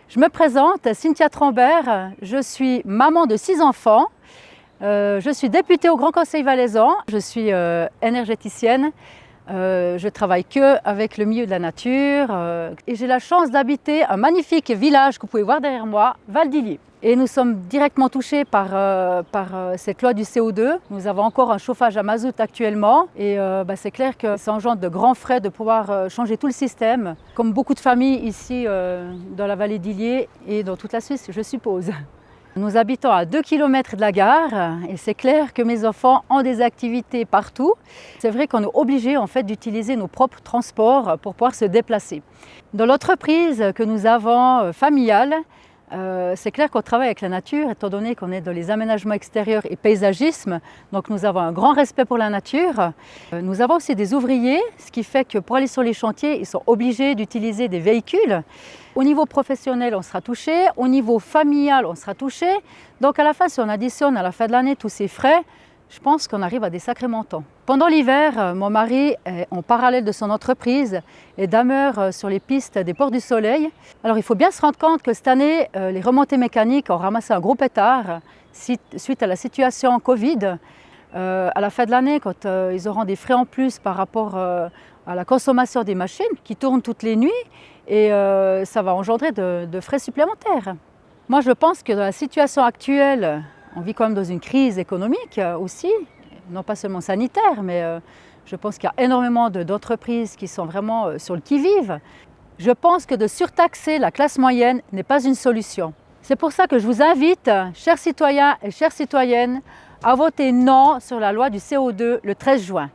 Je me présente, Cynthia Trambert, je suis maman de 6 enfants, je suis députée au Grand Conseil valaisan, je suis énergéticienne, je travaille avec le milieu de la nature et j'ai la chance d'habiter un magnifique village que vous pouvez voir derrière moi, Val-d'Illier. Et nous sommes directement touchés par cette loi du CO2. Nous avons encore un chauffage à mazout actuellement et c'est clair que ça engendre de grands frais de pouvoir changer tout le système, comme beaucoup de familles ici dans la vallée d'Illier et dans toute la Suisse, je suppose. Nous habitons à 2 km de la gare et c'est clair que mes enfants ont des activités partout. C'est vrai qu'on est obligé en fait d'utiliser nos propres transports pour pouvoir se déplacer. Dans l'entreprise que nous avons familiale, c'est clair qu'on travaille avec la nature, étant donné qu'on est dans les aménagements extérieurs et paysagisme, donc nous avons un grand respect pour la nature. Nous avons aussi des ouvriers, ce qui fait que pour aller sur les chantiers, ils sont obligés d'utiliser des véhicules. Au niveau professionnel, on sera touché, au niveau familial, on sera touché. Donc à la fin, si on additionne à la fin de l'année tous ces frais, je pense qu'on arrive à des sacrés montants. Pendant l'hiver, mon mari est en parallèle de son entreprise et demeure sur les pistes des Ports du Soleil. Alors il faut bien se rendre compte que cette année, les remontées mécaniques ont ramassé un gros pétard suite à la situation Covid. À la fin de l'année, quand ils auront des frais en plus par rapport à la consommation des machines qui tournent toutes les nuits, et ça va engendrer de frais supplémentaires. Moi je pense que dans la situation actuelle, on vit quand même dans une crise économique aussi, non pas seulement sanitaire, mais je pense qu'il y a énormément d'entreprises qui sont vraiment sur le qui-vive. Je pense que de surtaxer la classe moyenne n'est pas une solution. C'est pour ça que je vous invite, chers citoyens et chères citoyennes, à voter non sur la loi du CO2 le 13 juin.